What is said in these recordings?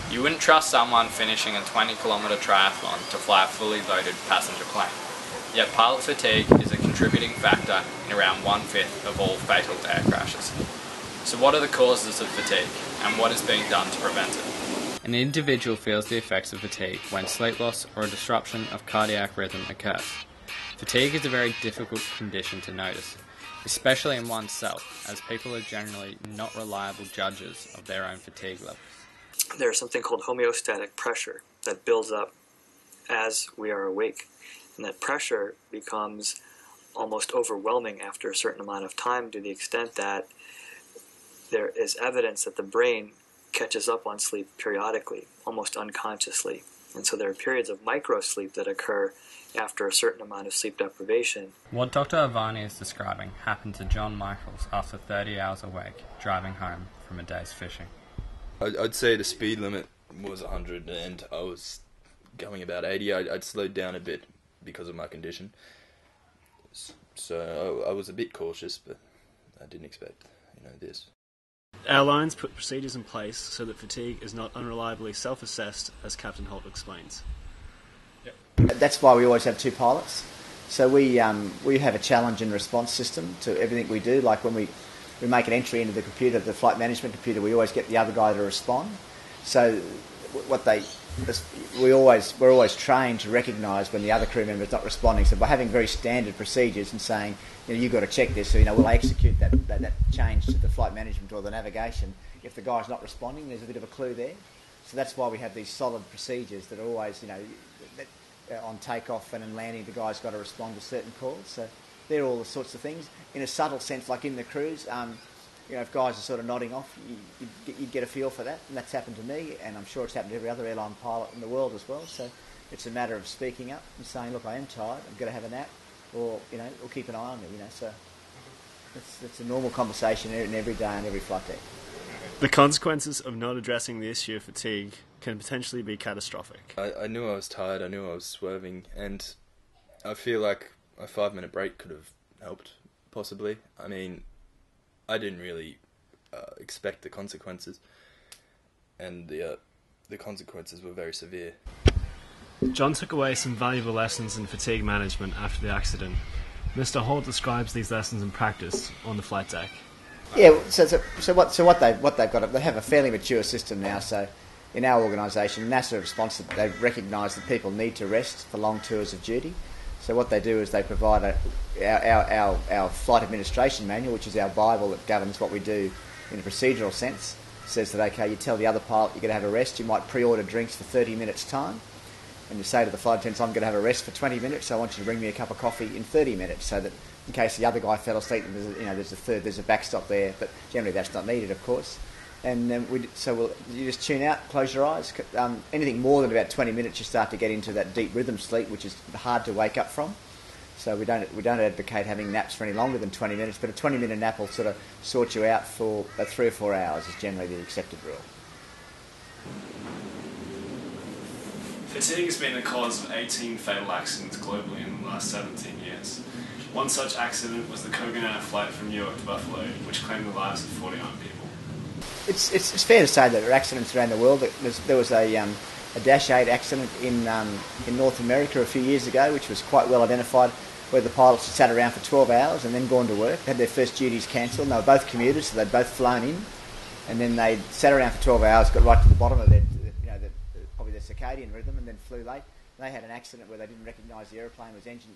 You wouldn't trust someone finishing a 20-kilometre triathlon to fly a fully loaded passenger plane. Yet pilot fatigue is a contributing factor in around 1/5 of all fatal air crashes. So what are the causes of fatigue, and what is being done to prevent it? An individual feels the effects of fatigue when sleep loss or a disruption of cardiac rhythm occurs. Fatigue is a very difficult condition to notice, especially in oneself, as people are generally not reliable judges of their own fatigue levels. There's something called homeostatic pressure that builds up as we are awake, and that pressure becomes almost overwhelming after a certain amount of time, to the extent that there is evidence that the brain catches up on sleep periodically, almost unconsciously. And so there are periods of micro-sleep that occur after a certain amount of sleep deprivation. What Dr. Avani is describing happened to John Michaels after 30 hours awake, driving home from a day's fishing. I'd say the speed limit was 100 and I was going about 80. I'd slowed down a bit because of my condition. So I was a bit cautious, but I didn't expect, this. Airlines put procedures in place so that fatigue is not unreliably self-assessed, as Captain Holt explains. That's why we always have two pilots. So we have a challenge and response system to everything we do. Like when we make an entry into the computer, the flight management computer, we always get the other guy to respond. So we're always trained to recognise when the other crew member is not responding. So by having very standard procedures and saying, you've got to check this, so we'll execute that change to the flight management or the navigation. If the guy's not responding, there's a bit of a clue there. So that's why we have these solid procedures that are always, on takeoff and in landing, the guy's got to respond to certain calls. So they're all the sorts of things. In a subtle sense, like in the cruise, if guys are sort of nodding off, you'd get a feel for that. And that's happened to me, and I'm sure it's happened to every other airline pilot in the world as well. So it's a matter of speaking up and saying, look, I am tired, I'm going to have a nap, or keep an eye on me, So it's a normal conversation every day on every flight deck. The consequences of not addressing the issue of fatigue can potentially be catastrophic. I knew I was tired, I knew I was swerving, and I feel like a 5-minute break could have helped, possibly. I mean, I didn't really expect the consequences, and the consequences were very severe. John took away some valuable lessons in fatigue management after the accident. Mr. Holt describes these lessons in practice on the flight deck. Yeah, so what they've got, they have a fairly mature system now. So in our organisation, NASA response, they've recognised that people need to rest for long tours of duty. So what they do is they provide our flight administration manual, which is our Bible that governs what we do in a procedural sense. It says that, okay, you tell the other pilot you're going to have a rest. You might pre-order drinks for 30 minutes' time. And you say to the flight attendants, I'm going to have a rest for 20 minutes, so I want you to bring me a cup of coffee in 30 minutes, so that in case the other guy fell asleep, there's a backstop there, but generally that's not needed, of course. And you just tune out, close your eyes. Anything more than about 20 minutes, you start to get into that deep rhythm sleep, which is hard to wake up from. So we don't advocate having naps for any longer than 20 minutes, but a 20-minute nap will sort of sort you out for 3 or 4 hours is generally the accepted rule. Fatigue has been the cause of 18 fatal accidents globally in the last 17 years. One such accident was the Kogan Air flight from New York to Buffalo, which claimed the lives of 49 people. It's fair to say that there are accidents around the world. There was a Dash 8 accident in North America a few years ago, which was quite well identified, where the pilots had sat around for 12 hours and then gone to work. They had their first duties cancelled, and they were both commuters, so they'd both flown in, and then they sat around for 12 hours, got right to the bottom of their circadian rhythm, and then flew late. And they had an accident where they didn't recognise the aeroplane was engine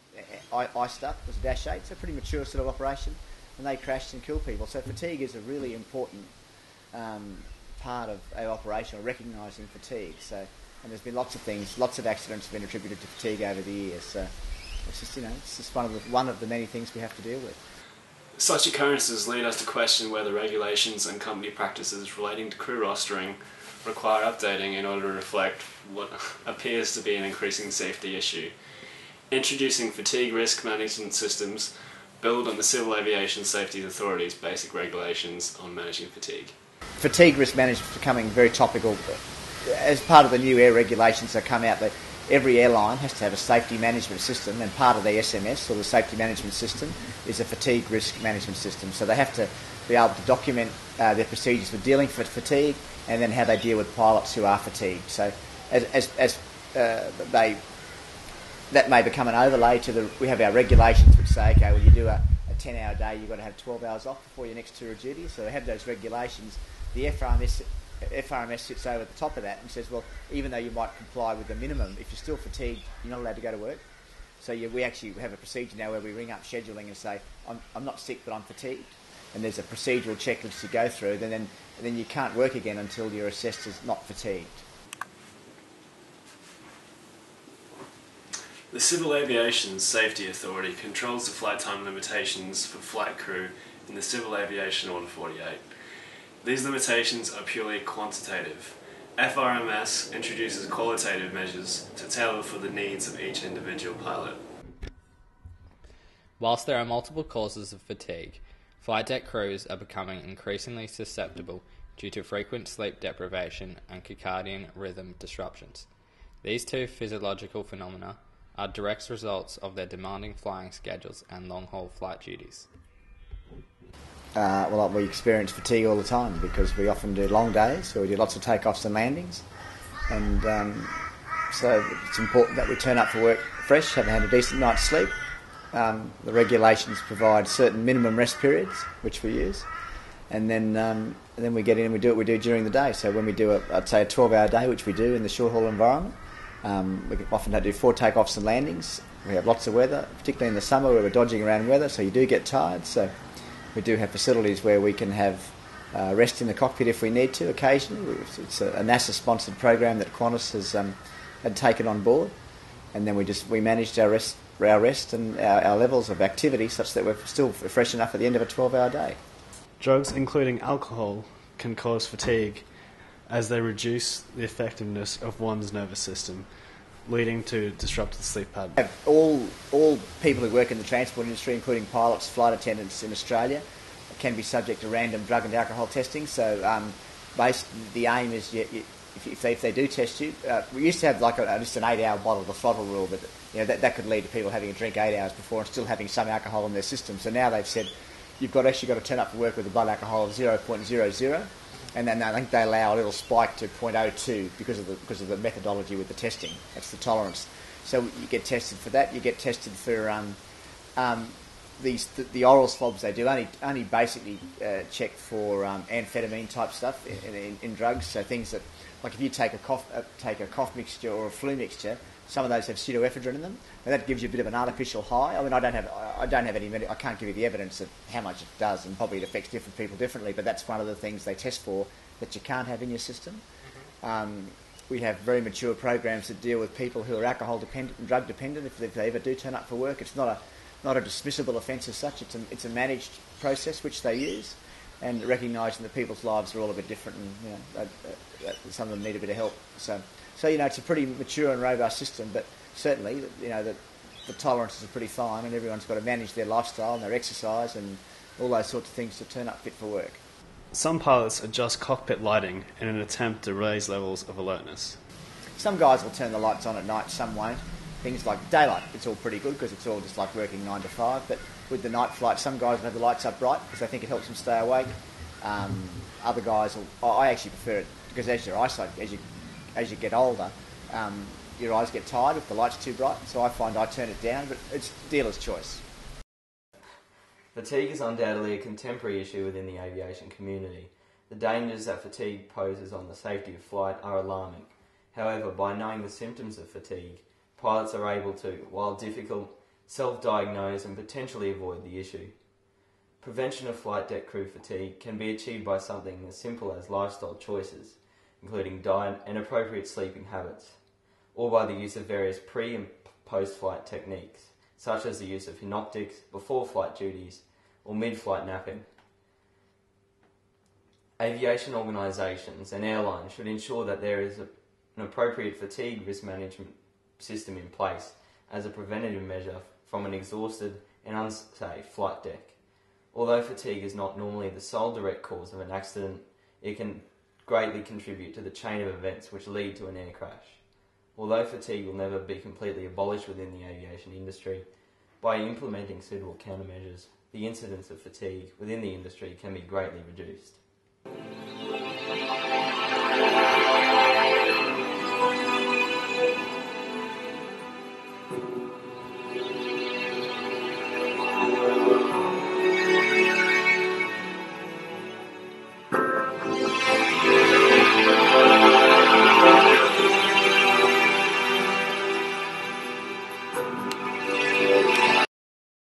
iced up. It was a Dash 8, so a pretty mature sort of operation, and they crashed and killed people. So fatigue is a really important part of our operation, or recognising fatigue. So, and there's been lots of accidents have been attributed to fatigue over the years. So it's just one of the many things we have to deal with. Such occurrences lead us to question whether regulations and company practices relating to crew rostering require updating in order to reflect what appears to be an increasing safety issue. Introducing fatigue risk management systems build on the Civil Aviation Safety Authority's basic regulations on managing fatigue. Fatigue risk management is becoming very topical. As part of the new air regulations that come out, that every airline has to have a safety management system, and part of their SMS, or the safety management system, is a fatigue risk management system. So they have to be able to document their procedures for dealing with fatigue, and then how they deal with pilots who are fatigued. So that may become an overlay to we have our regulations which say, okay, well, you do a 10-hour day, you've got to have 12 hours off before your next tour of duty. So they have those regulations. The FRMS sits over the top of that and says, well, even though you might comply with the minimum, if you're still fatigued, you're not allowed to go to work. So we actually have a procedure now where we ring up scheduling and say, I'm not sick, but I'm fatigued. And there's a procedural checklist to go through, and then you can't work again until you're assessed as not fatigued. The Civil Aviation Safety Authority controls the flight time limitations for flight crew in the Civil Aviation Order 48. These limitations are purely quantitative. FRMS introduces qualitative measures to tailor for the needs of each individual pilot. Whilst there are multiple causes of fatigue, flight deck crews are becoming increasingly susceptible due to frequent sleep deprivation and circadian rhythm disruptions. These two physiological phenomena are direct results of their demanding flying schedules and long-haul flight duties. Well, we experience fatigue all the time because we often do long days, so we do lots of takeoffs and landings, and so it's important that we turn up for work fresh, having had a decent night's sleep. The regulations provide certain minimum rest periods, which we use, and then we get in and we do what we do during the day. So when we do I'd say a 12-hour day, which we do in the short-haul environment, we often do 4 takeoffs and landings. We have lots of weather, particularly in the summer where we're dodging around weather, so you do get tired. So we do have facilities where we can have rest in the cockpit if we need to occasionally. It's a NASA-sponsored program that Qantas has had taken on board, and then we managed our rest and our levels of activity such that we're still fresh enough at the end of a 12-hour day. Drugs, including alcohol, can cause fatigue as they reduce the effectiveness of one's nervous system, leading to disrupted sleep pattern. All people who work in the transport industry, including pilots, flight attendants in Australia, can be subject to random drug and alcohol testing. So the aim is if they do test you, we used to have just an 8-hour bottle, the throttle rule, but that could lead to people having a drink 8 hours before and still having some alcohol in their system. So now they've said you've actually got to turn up for work with a blood alcohol of 0.00. And then I think they allow a little spike to 0.02 because of the methodology with the testing. That's the tolerance. So you get tested for that. You get tested for the oral swabs. They do only basically check for amphetamine type stuff in drugs. So things that, like if you take a cough mixture or a flu mixture, some of those have pseudoephedrine in them, and that gives you a bit of an artificial high. I mean, I can't give you the evidence of how much it does, and probably it affects different people differently. But that's one of the things they test for that you can't have in your system. We have very mature programs that deal with people who are alcohol dependent and drug dependent. If they ever do turn up for work, it's not a dismissible offence as such. It's a managed process which they use, and recognising that people's lives are all a bit different, and some of them need a bit of help. So it's a pretty mature and robust system, but certainly, the tolerances are pretty fine, and everyone's got to manage their lifestyle and their exercise and all those sorts of things to turn up fit for work. Some pilots adjust cockpit lighting in an attempt to raise levels of alertness. Some guys will turn the lights on at night, some won't. Things like daylight, it's all pretty good because it's all just like working 9 to 5, but with the night flight, some guys will have the lights up bright because they think it helps them stay awake. Other guys I actually prefer it because as your eyesight, as you get older, your eyes get tired if the light's too bright, so I find I turn it down, but it's dealer's choice. Fatigue is undoubtedly a contemporary issue within the aviation community. The dangers that fatigue poses on the safety of flight are alarming. However, by knowing the symptoms of fatigue, pilots are able to, while difficult, self-diagnose and potentially avoid the issue. Prevention of flight deck crew fatigue can be achieved by something as simple as lifestyle choices, including diet and appropriate sleeping habits, or by the use of various pre- and post-flight techniques, such as the use of synoptics before flight duties or mid-flight napping. Aviation organisations and airlines should ensure that there is an appropriate fatigue risk management system in place as a preventative measure from an exhausted and unsafe flight deck. Although fatigue is not normally the sole direct cause of an accident, it can greatly contribute to the chain of events which lead to an air crash. Although fatigue will never be completely abolished within the aviation industry, by implementing suitable countermeasures, the incidence of fatigue within the industry can be greatly reduced.